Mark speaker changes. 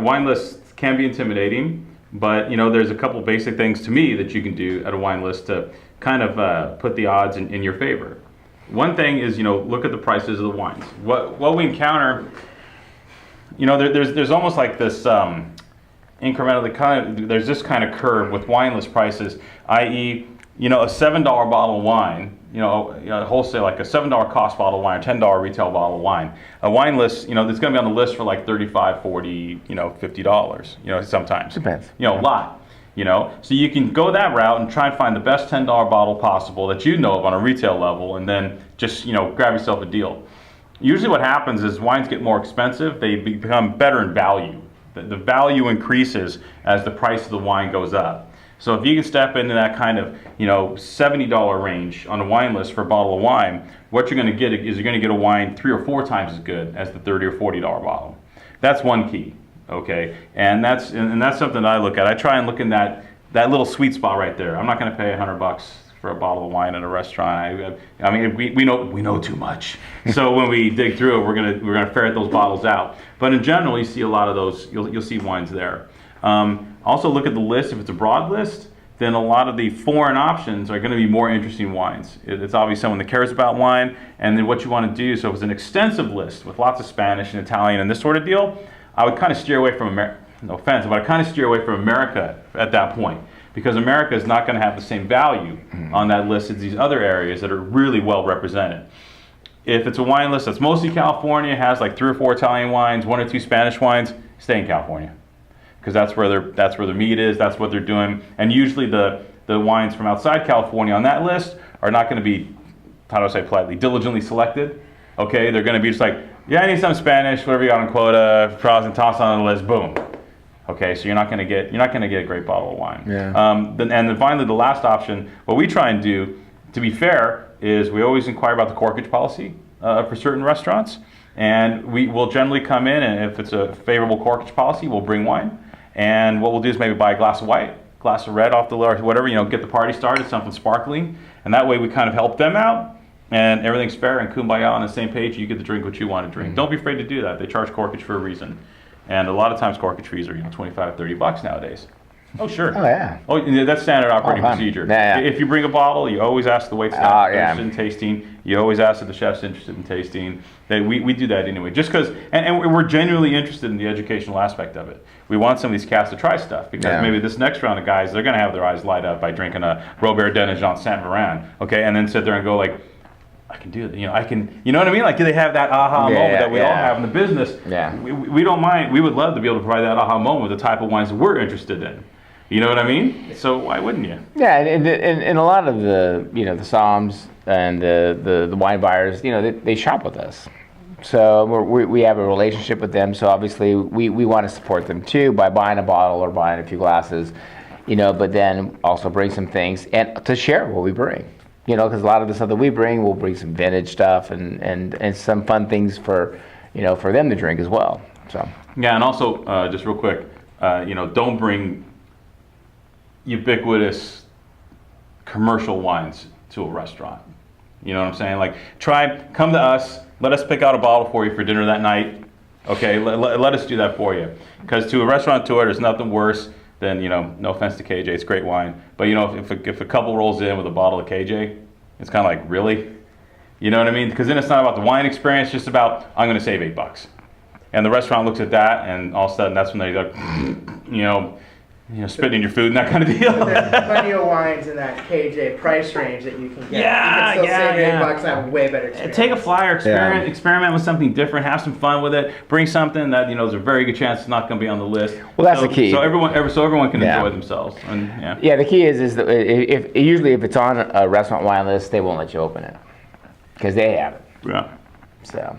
Speaker 1: Wine lists can be intimidating, but there's a couple basic things to me that you can do at a wine list to kind of put the odds in your favor. One thing is, look at the prices of the wines. What we encounter, there's almost like this incrementally there's this kind of curve with wine list prices, i.e., a $7 bottle of wine, wholesale, like a $7 cost bottle of wine, or $10 retail bottle of wine. A wine list, it's going to be on the list for like $35, $40, $50, sometimes.
Speaker 2: Depends.
Speaker 1: A lot. So you can go that route and try and find the best $10 bottle possible that you know of on a retail level, and then just grab yourself a deal. Usually what happens is wines get more expensive, they become better in value. The value increases as the price of the wine goes up. So if you can step into that kind of $70 range on a wine list for a bottle of wine, what you're going to get is you're going to get a wine 3 or 4 times as good as the $30 or $40 bottle. That's one key. Okay, and that's something that I look at. I try and look in that little sweet spot right there. I'm not going to pay $100 for a bottle of wine at a restaurant. I mean, we know too much. So when we dig through it, we're gonna ferret those bottles out. But in general, you see a lot of those. You'll see wines there. Also look at the list. If it's a broad list, then a lot of the foreign options are going to be more interesting wines. It's obviously someone that cares about wine, and then what you want to do. So if it's an extensive list with lots of Spanish and Italian and this sort of deal, I would kind of steer away from America. No offense, but I kind of steer away from America at that point, because America is not going to have the same value on that list as these other areas that are really well represented. If it's a wine list that's mostly California, has like 3 or 4 Italian wines, 1 or 2 Spanish wines, stay in California, because that's where their meat is, that's what they're doing. And usually the wines from outside California on that list are not going to be, how do I say politely, diligently selected. Okay, they're going to be just like, yeah, I need some Spanish, whatever you got on quota, cross and toss on the list, boom. Okay, so you're not going to get a great bottle of wine.
Speaker 2: Yeah.
Speaker 1: Then finally, the last option, what we try and do, to be fair, is we always inquire about the corkage policy for certain restaurants, and we will generally come in, and if it's a favorable corkage policy, we'll bring wine, and what we'll do is maybe buy a glass of white, glass of red off the list, whatever, get the party started, something sparkling, and that way we kind of help them out, and everything's fair and kumbaya on the same page. You get to drink what you want to drink. Don't be afraid to do that. They charge corkage for a reason. And a lot of times corkage fees are $25, $30 nowadays. Oh, sure.
Speaker 2: Oh, yeah.
Speaker 1: Oh, that's standard operating procedure.
Speaker 2: Yeah.
Speaker 1: If you bring a bottle, you always ask the waitstaff if they're interested in tasting. You always ask if the chef's interested in tasting. We do that anyway, just because, and we're genuinely interested in the educational aspect of it. We want some of these cast to try stuff, because maybe this next round of guys, they're going to have their eyes light up by drinking a Robert Denejean Saint Laurent, okay, and then sit there and go like, I can do it. I can. You know what I mean? Like, they have that aha moment that we all have in the business.
Speaker 2: Yeah.
Speaker 1: We don't mind. We would love to be able to provide that aha moment with the type of wines that we're interested in. You know what I mean? So why wouldn't you?
Speaker 2: Yeah, and a lot of the the somms and the wine buyers, they shop with us. So we have a relationship with them. So obviously we want to support them too by buying a bottle or buying a few glasses, but then also bring some things and to share what we bring. Because a lot of the stuff that we bring, we'll bring some vintage stuff and some fun things for them to drink as well. So
Speaker 1: yeah, and also just real quick, don't bring ubiquitous commercial wines to a restaurant. You know what I'm saying? Like, come to us, let us pick out a bottle for you for dinner that night. Okay, let us do that for you. Because to a restaurateur, there's nothing worse than, no offense to KJ, it's great wine, but if a couple rolls in with a bottle of KJ, it's kind of like, really? You know what I mean? Because then it's not about the wine experience, it's just about, I'm going to save $8. And the restaurant looks at that, and all of a sudden that's when they go, spitting in your food and that kind of deal.
Speaker 3: But there's plenty of wines in that KJ price range that you can get.
Speaker 1: Yeah,
Speaker 3: you can still save $8 and
Speaker 1: yeah.
Speaker 3: have a way better experience.
Speaker 1: Take a flyer, experiment with something different, have some fun with it, bring something that there's a very good chance it's not going to be on the list.
Speaker 2: Well, that's the key.
Speaker 1: So everyone can enjoy themselves. And,
Speaker 2: yeah, the key is that if it's on a restaurant wine list, they won't let you open it because they have it.
Speaker 1: Yeah.
Speaker 2: So.